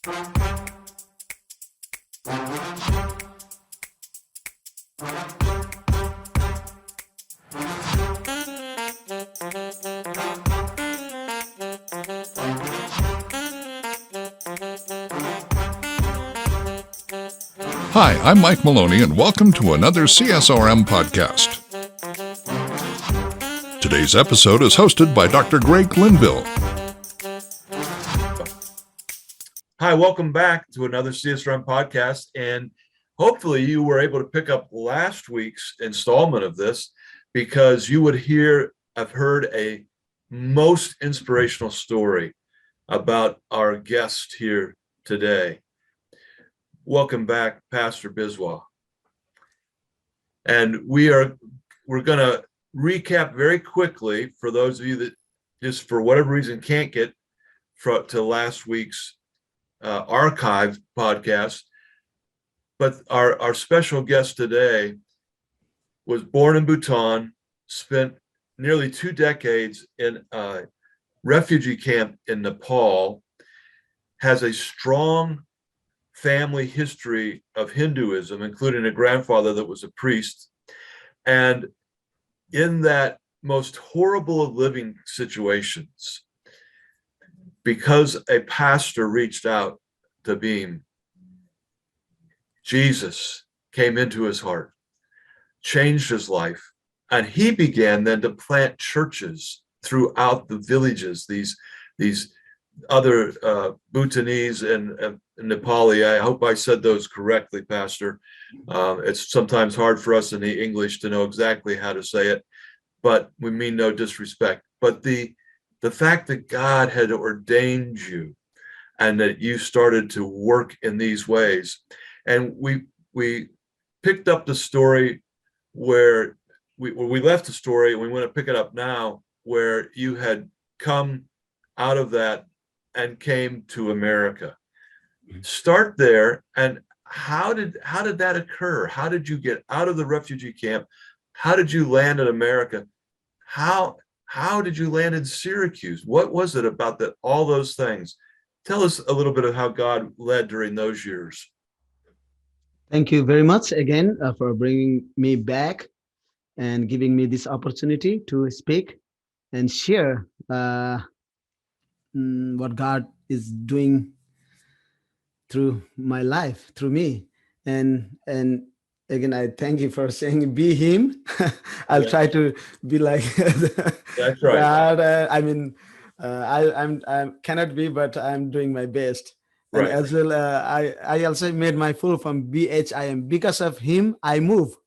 Hi, I'm Mike Maloney, and welcome to another CSRM podcast. Today's episode is hosted by Dr. Greg Linville. Hi, welcome back to another CSRM podcast, and hopefully you were able to pick up last week's installment of this because you would have heard a most inspirational story about our guest here today. Welcome back, Pastor Biswa. And we're going to recap very quickly for those of you that just for whatever reason can't get to last week's archived podcast. But our special guest today was born in Bhutan, spent nearly 2 decades in a refugee camp in Nepal, has a strong family history of Hinduism, including a grandfather that was a priest. And in that most horrible of living situations, because a pastor reached out to Bihm, Jesus came into his heart, changed his life, and he began then to plant churches throughout the villages, these other Bhutanese and Nepali. I hope I said those correctly, Pastor. It's sometimes hard for us in the English to know exactly how to say it, but we mean no disrespect. But the fact that God had ordained you and that you started to work in these ways, and we picked up the story where we left the story, and we want to pick it up now, where you had come out of that and came to America. Start there. And how did that occur? How did you get out of the refugee camp? How did you land in America? How did you land in Syracuse? What was it about that? All those things. Tell us a little bit of how God led during those years. Thank you very much again for bringing me back and giving me this opportunity to speak and share what God is doing through my life, through me. And again, I thank you for saying be him. I'll try to be like That's right. God. I cannot be, but I'm doing my best. Right. And as well, I also made my full from BHIM. Because of him, I move.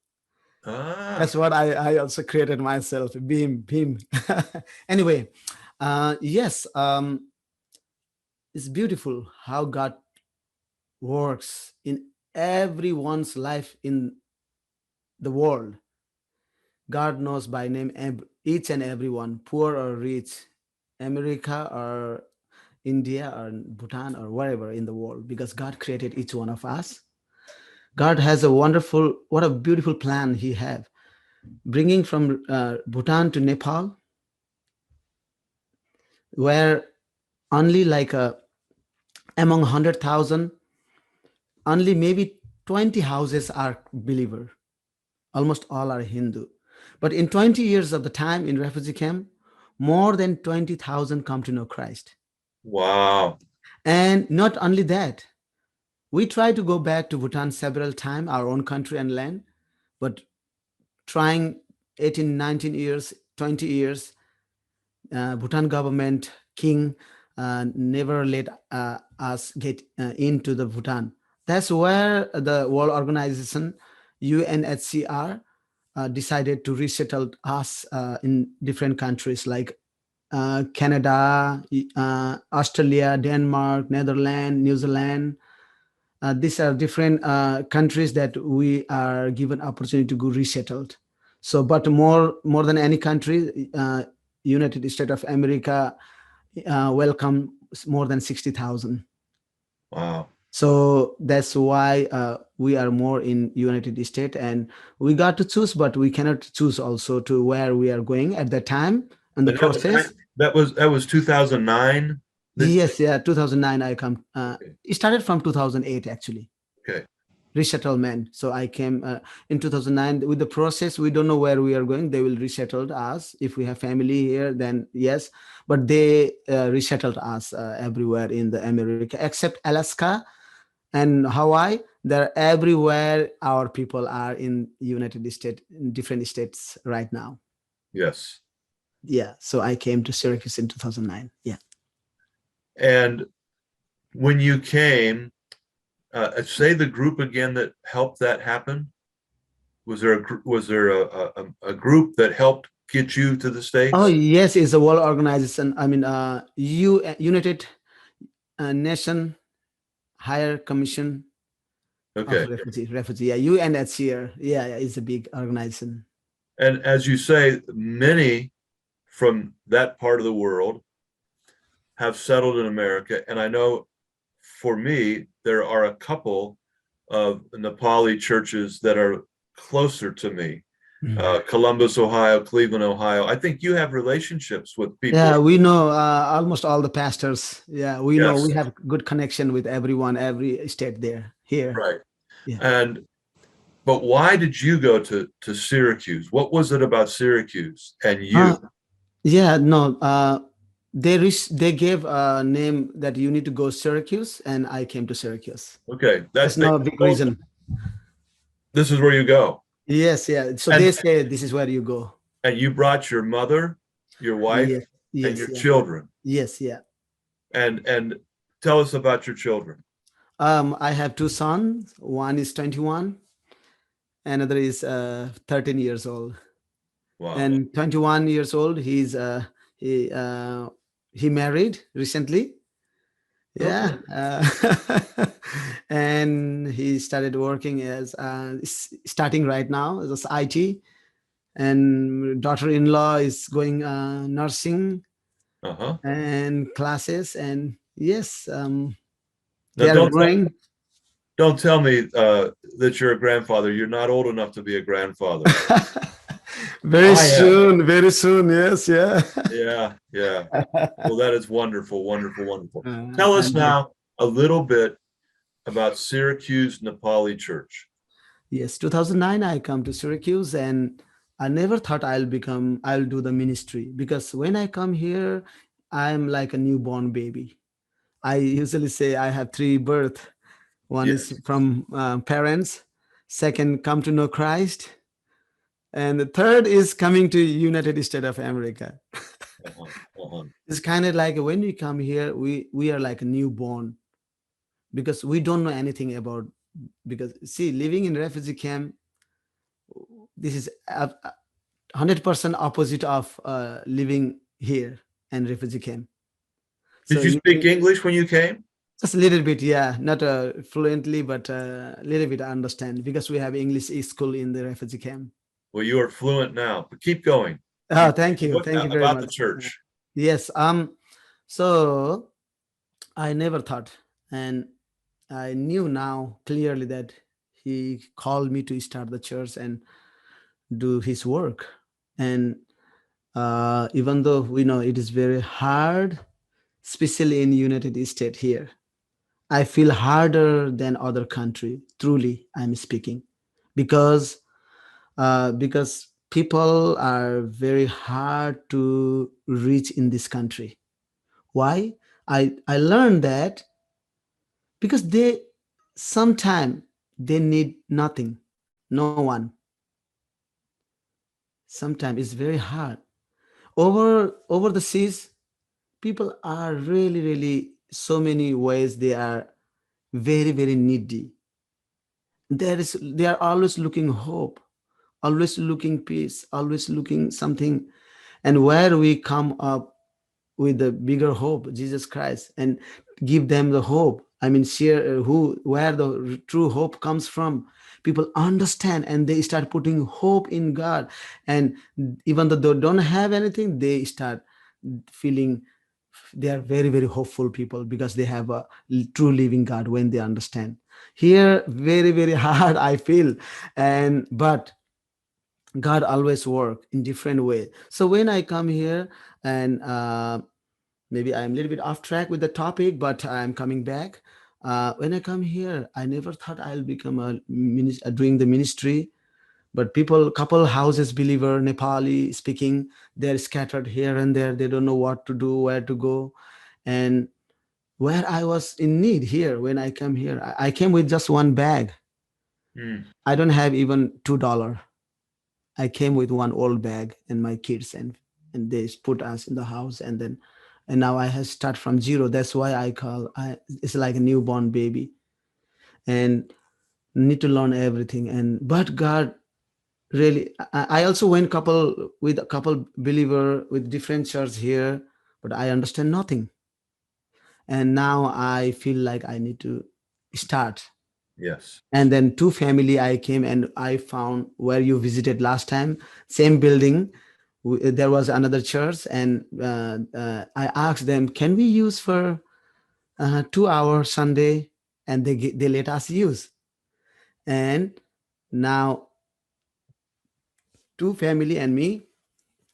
That's what I also created myself, Bihm. Anyway, yes, it's beautiful how God works in everyone's life in the world. God knows by name each and everyone, poor or rich, America or India or Bhutan or wherever in the world, because God created each one of us. God has what a beautiful plan he have. Bringing from Bhutan to Nepal, where only among 100,000, only maybe 20 houses are believer. Almost all are Hindu. But in 20 years of the time in refugee camp, more than 20,000 come to know Christ. Wow. And not only that, we try to go back to Bhutan several times, our own country and land, but trying 18, 19 years, 20 years, Bhutan government, king, never let us get into the Bhutan. That's where the World Organization, UNHCR, decided to resettle us in different countries like Canada, Australia, Denmark, Netherlands, New Zealand. These are different countries that we are given opportunity to go resettled. So, but more than any country, United States of America welcome more than 60,000. Wow. So that's why we are more in United States, and we got to choose, but we cannot choose also to where we are going at that time and the process. That was 2009. Yes, yeah, 2009 I come. Okay. It started from 2008 actually. Okay. Resettlement. So I came in 2009 with the process. We don't know where we are going. They will resettle us. If we have family here, then yes. But they resettled us everywhere in the America, except Alaska and Hawaii. They're everywhere. Our people are in United States, in different states right now. Yes. Yeah. So I came to Syracuse in 2009. Yeah. And when you came, say the group again that helped that happen. Was there a group that helped get you to the Oh States? yes, it's a world organization. I mean, United Nation Higher Commission of Okay. refugee. Yeah, UNHCR. Yeah, yeah, it's a big organization. And as you say, many from that part of the world have settled in America. And I know for me, there are a couple of Nepali churches that are closer to me. Columbus, Ohio, Cleveland, Ohio. I think you have relationships with people. Yeah, we know almost all the pastors. Yeah, we know Yes, we have good connection with everyone, every state there here. right. Yeah. And but why did you go to Syracuse? What was it about Syracuse and you? Yeah, no. They gave a name that you need to go Syracuse, and I came to Syracuse. Okay, That's no big reason. this is where you go. Yes, yeah. So And they say this is where you go. and you brought your mother, your wife, Yes, and yes, your yeah. children. Yes, yeah. And tell us about your children. I have two sons. One is 21, another is 13 years old. Wow. And 21 years old, he he married recently. Yeah. And he started working as starting right now as IT. And daughter-in-law is going nursing Uh-huh. and classes. And yes, Now they are growing. don't tell me that you're a grandfather. You're not old enough to be a grandfather. Very I am. soon, very soon. Yes, yeah. Yeah, yeah. Well, that is wonderful, wonderful, wonderful. Tell us And now a little bit about Syracuse Nepali Church. yes, 2009, I come to Syracuse, and I never thought I'll do the ministry, because when I come here, I'm like a newborn baby. I usually say I have three birth. One Yes. is from parents, second, come to know Christ, and the third is coming to United States of America. Uh-huh, uh-huh. It's kind of like when we come here, we are like a newborn, because we don't know anything about, because see, living in refugee camp, this is 100% opposite of living here and refugee camp. Did So you speak English when you came? just a little bit, yeah, not fluently, but a little bit I understand, because we have English school in the refugee camp. Well, you are fluent now, but keep going. Oh, thank you, What thank you very about the much. church? Yes, so I never thought, and I knew now clearly that he called me to start the church and do his work. And even though we know it is very hard, especially in United States here, I feel harder than other country. Truly, I'm speaking, because people are very hard to reach in this country. Why? I learned that because they sometimes they need nothing, no one. Sometimes it's very hard. Over the seas, people are really so many ways they are very needy. They are always looking hope, always looking peace, always looking something. And where we come up with the bigger hope, Jesus Christ, and give them the hope. I mean, share where the true hope comes from. People understand and they start putting hope in God. And even though they don't have anything, they start feeling they are very hopeful people, because they have a true living God when they understand. Here, very hard, I feel. And but God always work in different way. So when I come here, and maybe I'm a little bit off track with the topic, but I'm coming back. When I come here, I never thought I'll become doing the ministry. But people, couple houses believer, Nepali speaking, they're scattered here and there. They don't know what to do, where to go, and where I was in need here when I come here. I came with just one bag. Mm. I don't have even $2. I came with one old bag and my kids, and they put us in the house, and now I have start from zero. That's why it's like a newborn baby, and need to learn everything. And but God really, I also went with a couple believer with different church here, but I understand nothing. And now I feel like I need to start. Yes. And then two family I came and I found where you visited last time, same building. There was another church, and I asked them, can we use for 2 hours Sunday? And they let us use. And now two family and me,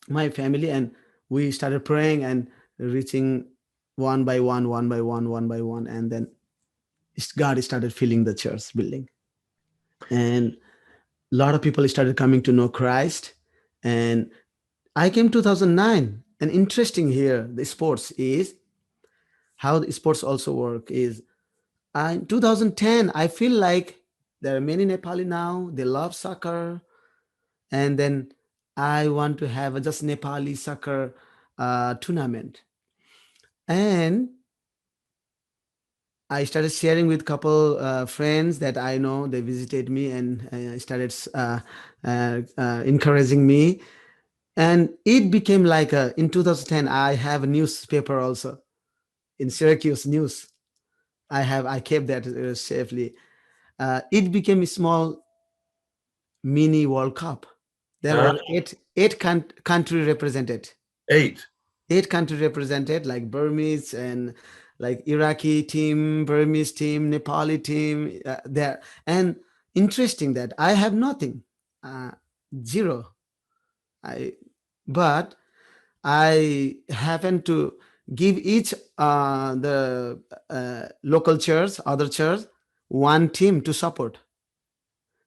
my family, and we started praying and reaching one by one, one by one, and then God started filling the church building, and a lot of people started coming to know Christ. And I came 2009. And interesting here, the sports is how the sports also work is in 2010, I feel like there are many Nepali now, they love soccer. And then I want to have a just Nepali soccer tournament. And I started sharing with couple friends that I know. They visited me and started encouraging me. And it became like in 2010, I have a newspaper also in Syracuse News. I kept that safely. It became a small mini World Cup. There Ah, were eight country represented. 8. Eight country represented, like Burmese and like Iraqi team, Burmese team, Nepali team there. And interesting that I have nothing, zero. I but I happen to give each the local church, other church, one team to support.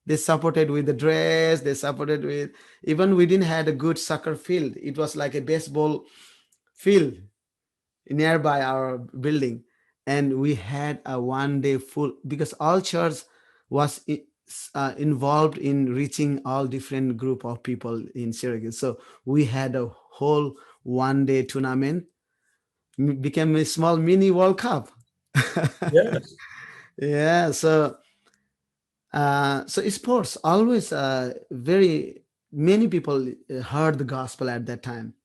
They supported with the dress. They supported with, even we didn't had a good soccer field. It was like a baseball field nearby our building, and we had a 1 day full because all church was involved in reaching all different group of people in Syracuse. So we had a whole 1 day tournament, became a small mini World Cup. Yes. Yeah, so sports always very many people heard the gospel at that time.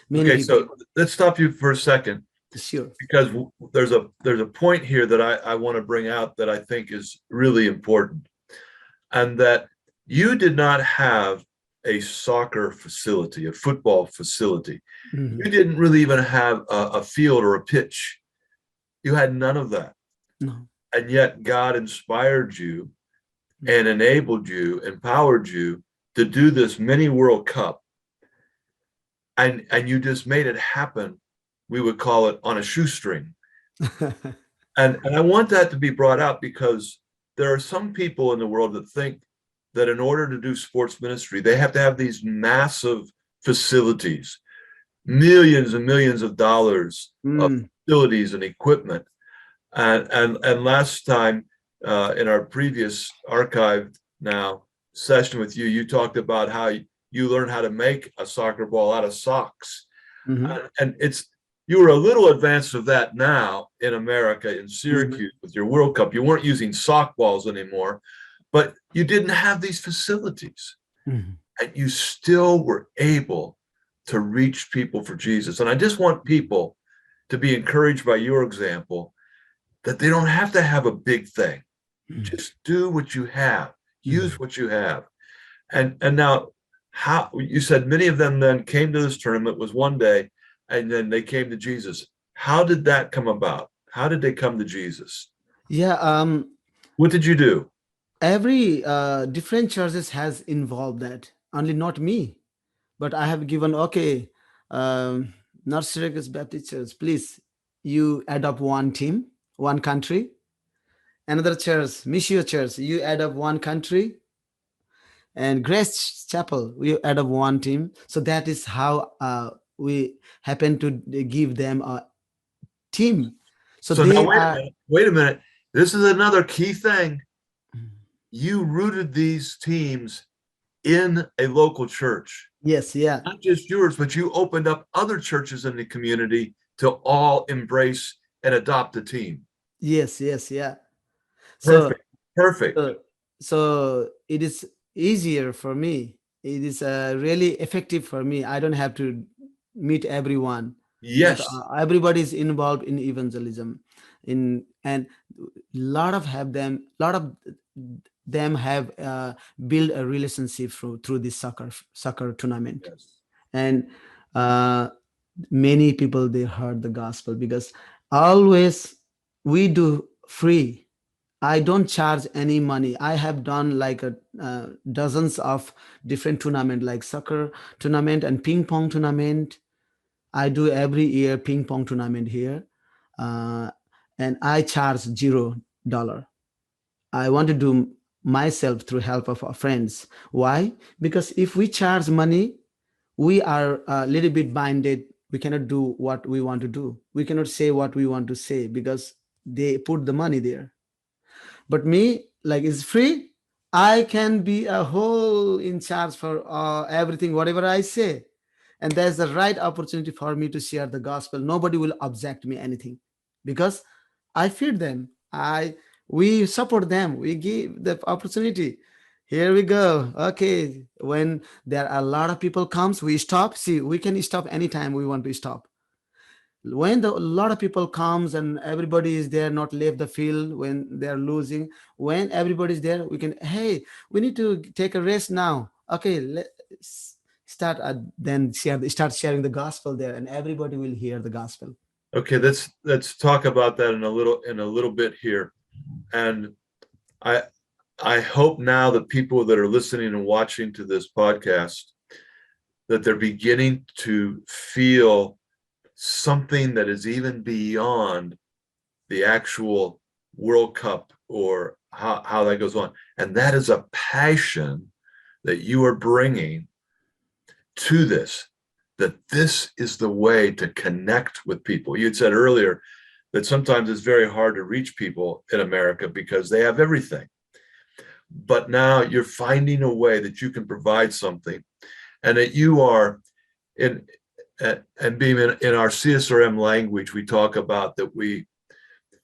Many Okay, people, so let's stop you for a second sure. because there's a point here that I want to bring out that I think is really important, and that you did not have a soccer facility, a football facility. Mhm. You didn't really even have a field or a pitch. You had none of that. No. And yet God inspired you and enabled you, empowered you to do this mini World Cup. And you just made it happen. We would call it on a shoestring. And I want that to be brought out because there are some people in the world that think that in order to do sports ministry, they have to have these massive facilities, millions and millions of dollars of Mm. facilities and equipment. And last time in our previous archived now session with you, you talked about how you learned how to make a soccer ball out of socks. Mhm. And you were a little advanced of that now in America, in Mhm. Syracuse with your World Cup. You weren't using sock balls anymore, but you didn't have these facilities. Mhm. And you still were able to reach people for Jesus. And I just want people to be encouraged by your example that they don't have to have a big thing. Mhm. Just do what you have, use Mhm. what you have. And now, how you said many of them then came to this tournament was 1 day, and then they came to Jesus. How did that come about? How did they come to Jesus? Yeah, What did you do? every different churches has involved that. Only not me, but I have given, okay, um, not Syracuse Baptist Church. Please, you adopt one team, one country. Another church, Missio Church, you add up one country. And Grace Chapel, we add up one team. So that is how we happen to give them a team. So So now they are. wait a minute. This is another key thing. You rooted these teams in a local church. Yes, yeah. Not just yours, but you opened up other churches in the community to all embrace and adopt the team. Yes, yeah. Perfect. So it is easier for me. It is really effective for me. I don't have to meet everyone. Yes. But everybody is involved in evangelism. And lot of them have built a relationship through this soccer tournament. Yes. And many people, they heard the gospel, because always we do free. I don't charge any money. I have done like dozens of different tournament, like soccer tournament and ping pong tournament. I do every year ping pong tournament here, and I charge $0. I want to do myself through help of our friends. Why? Because if we charge money, we are a little bit binded. We cannot do what we want to do. We cannot say what we want to say because they put the money there. But me, like, it's free. I can be a whole in charge for everything, whatever I say. And there's the right opportunity for me to share the gospel. Nobody will object me anything, because I feed them. We support them. We give the opportunity. Here we go. Okay. When there are a lot of people comes, we stop. See, we can stop anytime we want to stop. When a lot of people comes and everybody is there, not leave the field when they're losing, when everybody's there, we can, hey, we need to take a rest now. Okay, let's start then start sharing the gospel there, and everybody will hear the gospel. Okay, let's talk about that in a little bit here. And I hope now that people that are listening and watching to this podcast, that they're beginning to feel something that is even beyond the actual World Cup or how that goes on. And that is a passion that you are bringing to this, that this is the way to connect with people. You had said earlier that sometimes it's very hard to reach people in America because they have everything. But now you're finding a way that you can provide something, and that you are in our CSRM language, we talk about that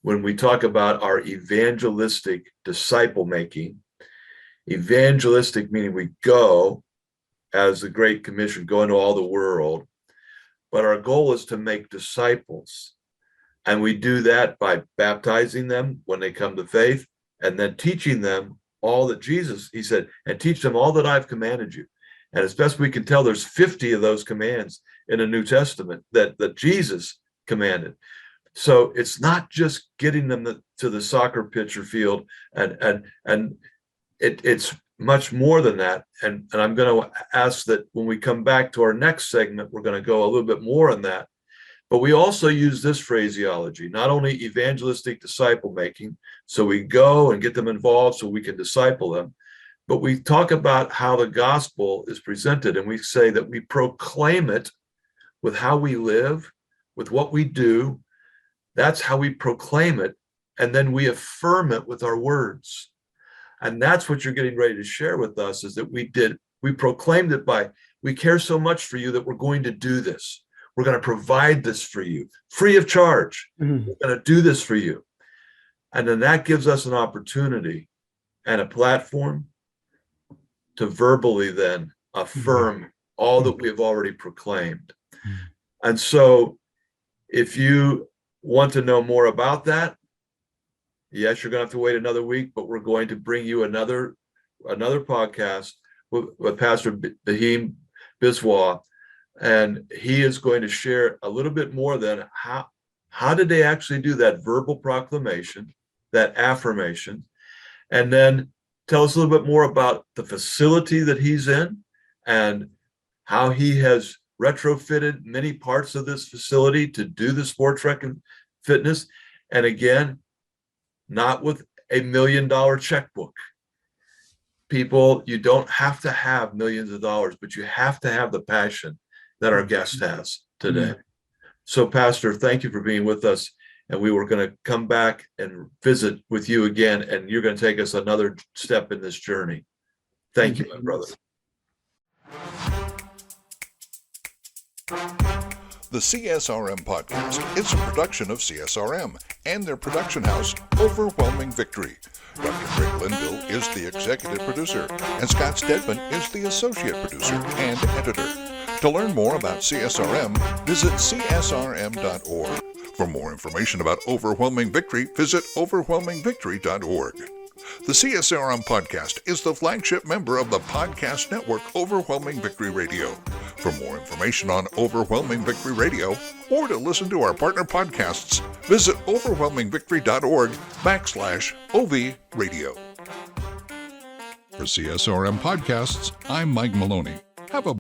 when we talk about our evangelistic disciple making, evangelistic meaning we go as the Great Commission, go into all the world, but our goal is to make disciples. And we do that by baptizing them when they come to faith, and then teaching them all that Jesus, he said, and teach them all that I've commanded you. And as best we can tell, there's 50 of those commands in the New Testament that Jesus commanded. So it's not just getting them to the soccer pitch or field, and it's much more than that. And I'm going to ask that when we come back to our next segment, we're going to go a little bit more on that. But we also use this phraseology, not only evangelistic disciple making, so we go and get them involved so we can disciple them, but we talk about how the gospel is presented, and we say that we proclaim it with how we live, with what we do. That's how we proclaim it. And then we affirm it with our words. And that's what you're getting ready to share with us, is that we proclaimed it by, we care so much for you that we're going to do this. We're going to provide this for you, free of charge. Mm-hmm. We're going to do this for you. And then that gives us an opportunity and a platform to verbally then affirm all that we have already proclaimed. And so if you want to know more about that, yes, you're going to have to wait another week, but we're going to bring you another podcast with Pastor Bihm Biswa, and he is going to share a little bit more than how did they actually do that verbal proclamation, that affirmation, and then tell us a little bit more about the facility that he's in and how he has retrofitted many parts of this facility to do the sports rec and fitness. And again, not with $1 million checkbook. People, you don't have to have millions of dollars, but you have to have the passion that our guest has today. So, Pastor, thank you for being with us. And we were going to come back and visit with you again, and you're going to take us another step in this journey. Thank you, my brother. The CSRM podcast is a production of CSRM and their production house, Overwhelming Victory. Dr. Greg Linville is the executive producer, and Scott Stedman is the associate producer and editor. To learn more about CSRM, visit csrm.org. For more information about Overwhelming Victory, visit overwhelmingvictory.org. The CSRM podcast is the flagship member of the podcast network Overwhelming Victory Radio. For more information on Overwhelming Victory Radio, or to listen to our partner podcasts, visit overwhelmingvictory.org/OV Radio. For CSRM podcasts, I'm Mike Maloney. Have a